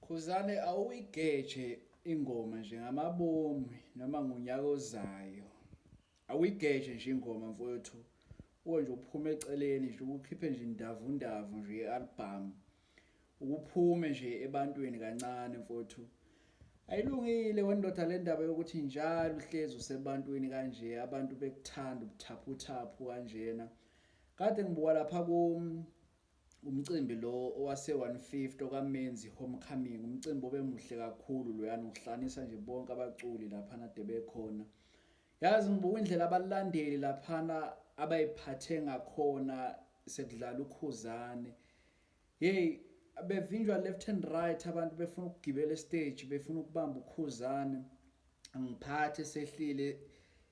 Khuzane awuyigeje ingoma nje ngamabomu noma ngonyaka ozayo. Awuyigeje nje ingoma mfowethu. Uwe nje uphume eceleni nje ukukhiphe nje indavundavu nje i-album. Ukuphume nje ebantwini kancane mfowethu. Ayilungile wendoda le ndaba yokuthi njalo uhlezi usebantwini kanje abantu bekuthanda ubuthaphuthaphu kanjena. Kade ngibuka lapha umcimbi lo owase 150 okaMenzi Homecoming, umcimbi obemuhle kakhulu loyana ukuhlanisa nje bonke abaculi lapha nade bekhona. Yazi ngibuka indlela abalandeli lapha abayiphathe ngakhona sekudlala ukhuzane. Hey, bevinjwa left and right abantu befuna ukugibela stage, befuna ukubamba ukhuzane. Angiphathe sehlile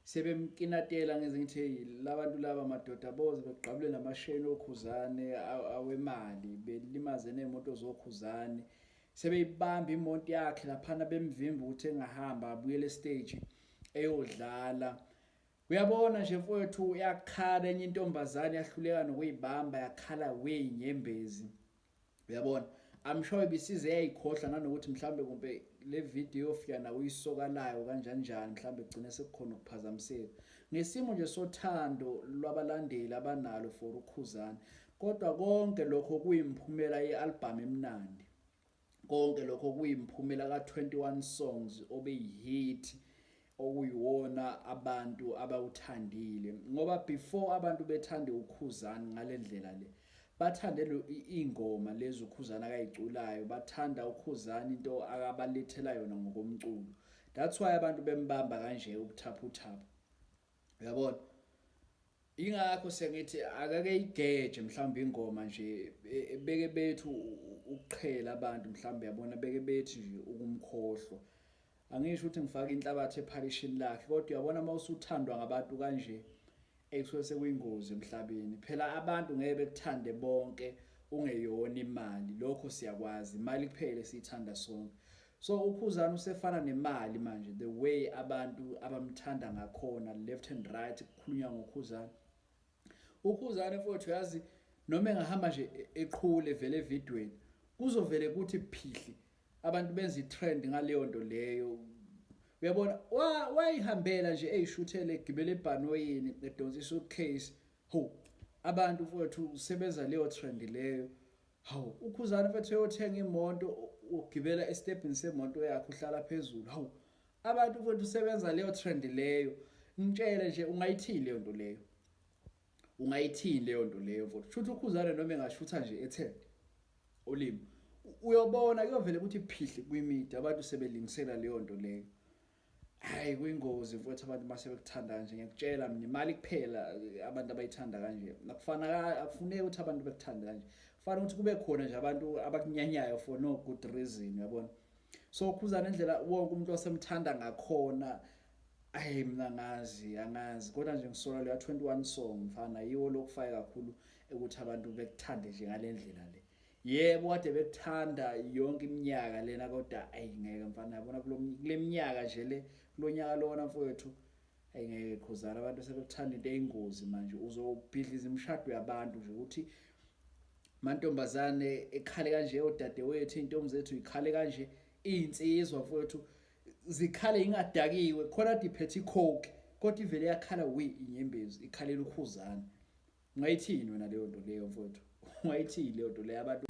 sebemkinatela ngeze ngithi hey labantu laba madoda boze beqabule namasheni okhuzane awemali, belimaze nemoto zokhuzane. Sebeyibamba imoto yakhe lapha bemvimba ukuthi engahamba abuyele stage eyodlala. Uyabona nje mfowethu uyakhala enye intombazane yahluleka nokuyibamba yakhala weyinyembezi. Uyabona, I'm sure ibisize yayikhohla nanokuthi mhlambe kumbe le video ofika nawo uyisokalayo kanjani mhlambe igcine sekukhona ukuphazamiseka. Ngesimo nje sothando lwabalandeli abanalo for ukhuzane. Kodwa konke lokho kuyimphumela ye-album emnandi. Konke lokho kuyimphumela ka21 songs obeyihit okuyiwona abantu abawuthandile. Ngoba before abantu bethande ukhuzane ngalendlela le, bathande ingoma lezi ukhuzana akayiculayo, bathanda ukhuzana into akabalethela yona ngokomculo. That's why abantu bembamba kanje ubuthaphuthaphu. Uyabona? Ingakho sengithi akake igeje mhlawumbe ingoma nje beke bethu ukuqhela abantu mhlawumbe yabona beke bethi nje ukumkhohlwa. Angisho ukuthi ngifaka inhlabathi ephalishin lakhe, kodwa uyabona mawusuthandwa ngabantu kanje ekusuke sekuyingozi emhlabeni. Phela abantu ngeke bekuthande bonke ungeyona imali. Lokho siyakwazi, imali kuphela siyithanda sonke. So ukhuzana usefana nemali manje, the way abantu abamthanda ngakhona left and right kukhulunywa ngokhuzana. Ukhuzane futhi yazi noma engahamba nje eqhule vele evidweni kuzovele kuthi phihli abantu benza itrend ngaleyo nto leyo. Uyabona wayihambela nje eyishuthele egibele ebhanoyini edonsa isuitcase. Abantu futhi sebenza leyo trend leyo. Ukhuzana futhi uyothenga imoto ugibela estepini semoto yakhe uhlala phezulu. Abantu futhi usebenza leyo trend leyo. Ngitshele nje ungayithini leyo nto leyo. Ungayithini leyo nto leyo futhi. Shutha ukhuzana noma engashutha nje ethende olimi. Uyobona kuyovela ukuthi phihli kwimedia abantu sebelingisela leyo nto leyo. Hayi kuyingozi mfowethu abantu mase bekuthanda kanje. Ngiyakutshela mina imali kuphela abantu abayithanda kanje. Akufuneki ukuthi abantu bekuthanda kanje. Kufanele ukuthi kube khona nje abantu abakunyanyayo for no good reason, uyabona. So ukhuzana indlela wonke umuntu osemthanda ngakhona. Mina angazi kodwa nje ngisola leya 21 song mfana yiwo lokufaya kakhulu ukuthi abantu bekuthande nje ngalendlela le. Yebo kade bekuthanda yonke iminyaka lena kodwa ngeke mfana yabona kule minyaka nje le kulonyaka lona mfowethu ngeke khuzana abantu sebekuthanda into eyingozi manje. Uzobhidliza imishado yabantu nje ukuthi mantombazane ekhale kanje odadewethu intombi zethu ikhale kanje insizwa mfowethu zikhale ingadakiwe khona diphethe icoke kodwa ivele yakhala inyembezi ikhalela ukhuzana. Ungayithini wena leyo nto leyo mfowethu? Ungayithini leyo nto leyo abantu